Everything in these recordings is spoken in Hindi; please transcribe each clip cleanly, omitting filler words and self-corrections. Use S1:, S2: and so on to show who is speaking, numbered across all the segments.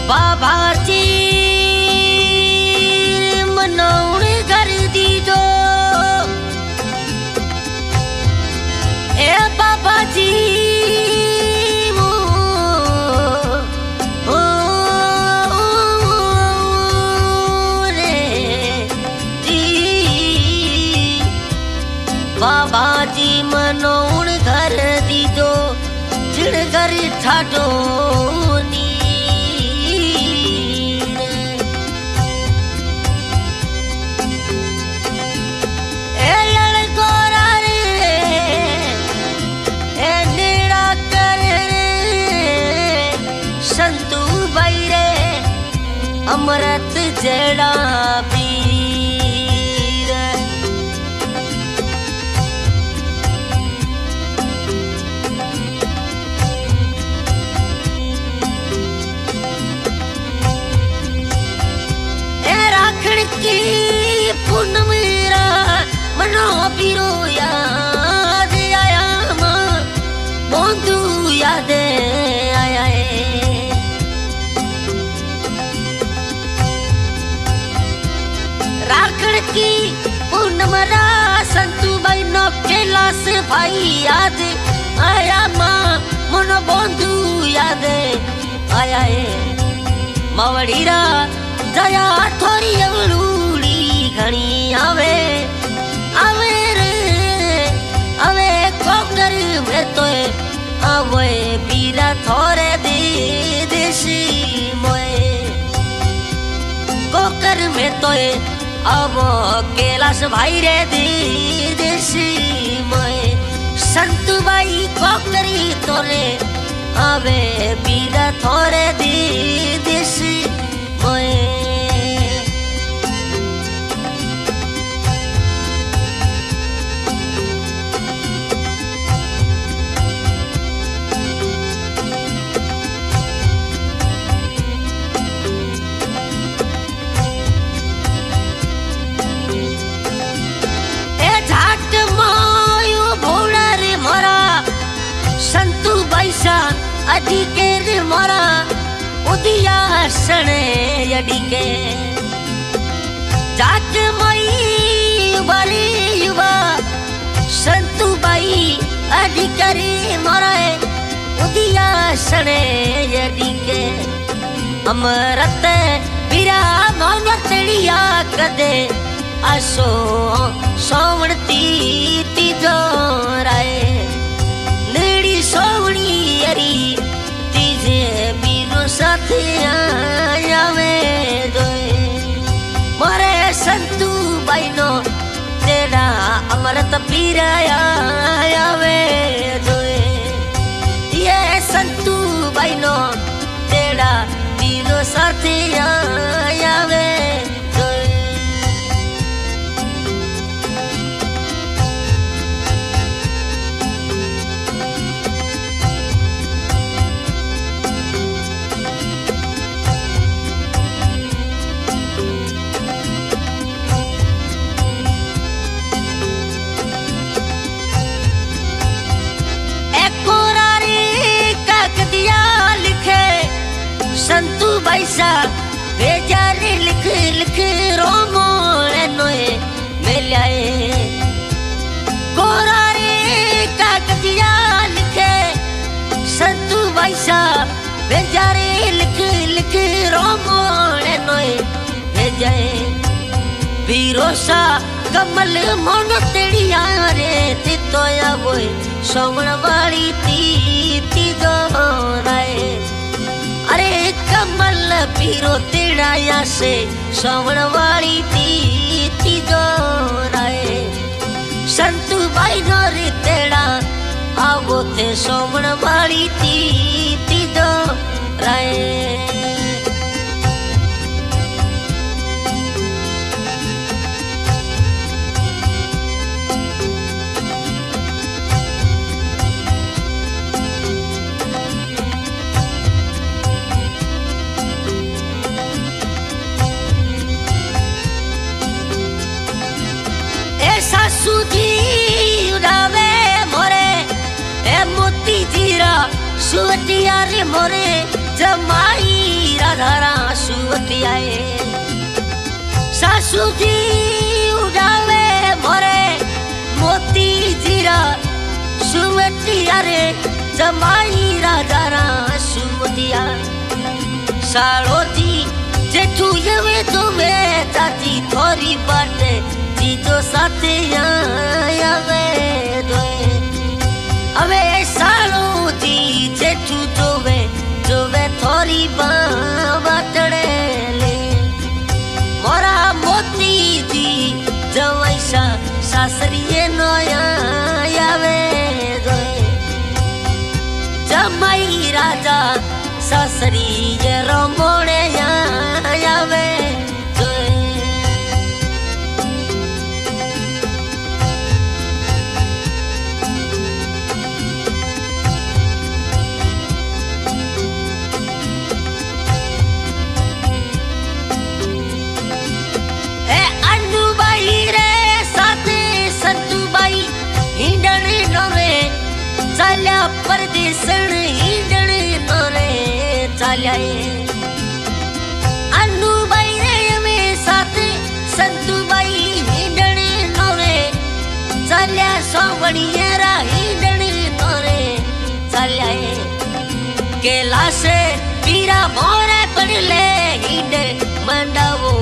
S1: बाबा जी मनौण कर दी जो ए बाबा जी बाबा जी मनौण घर दी जो चिड़ घर ठाडो अमृत जड़ा पीर ए राखण की पूनम मेरा मनो पीरो याद आया मां बोंदू याद आया राखण की पूनमरा संतू भाई नो कैलाश भाई याद आया मां मनो बोंधू याद आया मवड़ीरा दया थोड़ी अवलूड़ी घणी आवे आवे रे आवे कोकर में तो आवे पीरा थोड़े दे देसी मोए कोकर में तो अब कैलाश भाई रे देसी मोए संतु भाई कोकरी तोरे आवे पीरा थोड़े देसी मोए अडिके रे मोरा उदिया सने अडिके जाट मई बरी युवा संतु बाई अडिकरी मोरा उदिया सने अडिके अमरत पीरा मोनतड़िया कदे आसो सोवणती तीजो राय नेड़ी सोवणी अरी तीजे बीरो साथे आवे दोए मोरे संतू बाइनो तेरा अमृत पीरा आवे दोए ये संतू बाइनो तेरा बीरो साथे आवे संतू बैसा बेजारे लिख लिख रोमो नोए मिलाए कोरारे कागजिया लिखे संतू बैसा बेजारे लिख लिख रोमो नोए भेजाए बीरोसा कमल मोनो तेड़िया रे तितोया बोए सोमण वाली ती दोराए अरे कमल पीरो तेड़ाया से सोवण वाली ती दोराए संतू भाई नोरी तेड़ा आवो थे सोवण वाली ती दोराए सुवटिया रे मोरे जमाई राधारा सुवती आए सासू जी उड़ावे मोरे मोती जीरा सुवतिया रे जमाई राधारा सुवतिया साड़ो जी जेठू ये तुम्हें चाची थोड़ी बाटे जी तो साथे आवे दोए अवे साड़ो जी जेठू जोवे जोवे थोड़ी बाटड़े ले मोरा मोती जी जवैसा सासरिये नया आवे दोए जमाई राजा सासरी ये रोमोड़े आवे दोए चाल्या परदेसण हिंडण नोरे चाल्या अन्नूबाई रे में साथ संतूबाई हिंडण नोरे चाल्या सोवणियरा हिंडण नोरे चाल्या कैलाश पीरा मोरे पड़ले हिंड मंडावो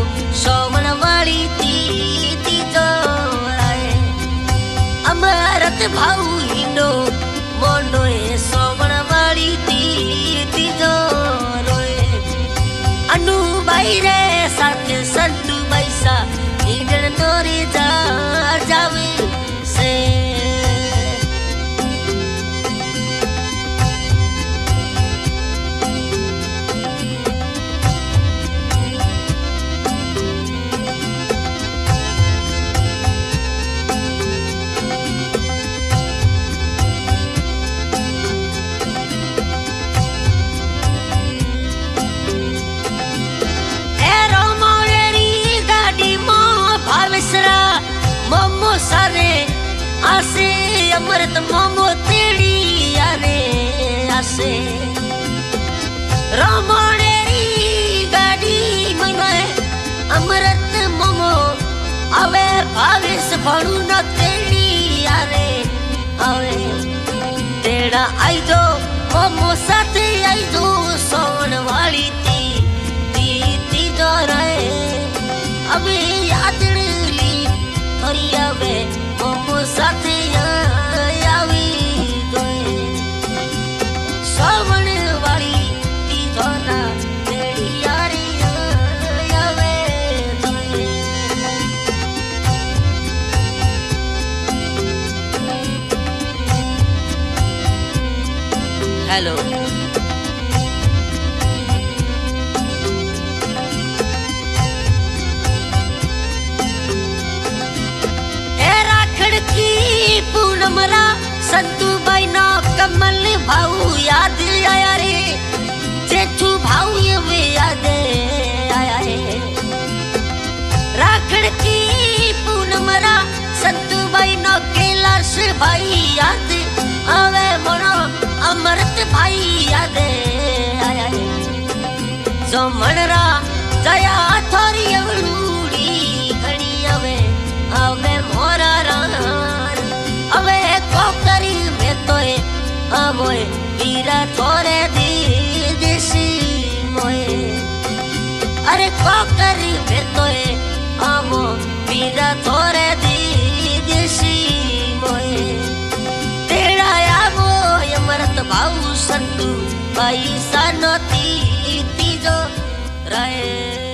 S1: सोमन वाली ती जोराए अमरत भाऊ हिंडो मोंडोए सोमन वाली ती जो रोए अन्नूबाई रे साथ संतू बैसा हिंडन नोरे जावे से मोमो सारे आसे अमृत मोमो तेड़ी आने आसे रोमोड़ेरी गाड़ी मनाए अमृत मोमो अवे भावेश भणु न तेड़ी आने अवे तेड़ा आई दो मोमो साथे आई दो सोन वाली ती जो रहे अबे याद वे मोमो साथे आवी दोए सोवण वाली ती जोना तेड़ी यारी आवे दोए हेलो पूनमरा संतूबाई नो कमल भाऊ याद आया रे जेठू भाऊ ये याद आया रे राखड़ की पूनमरा संतूबाई नो कैलाश भाई याद आवे मोनो अमृत भाई याद आया रे जो मनरा जया थोरी अवलूड़ी घड़ी आवे आवे मोरा अवे कोकरी में तोए मोए वीरा थोरे देसी मोए अरे कोकरी में तोए मो वीरा थोरे देसी मोए तेरा आवो अमृत भाऊ संतू भाई सानो ती जो रहे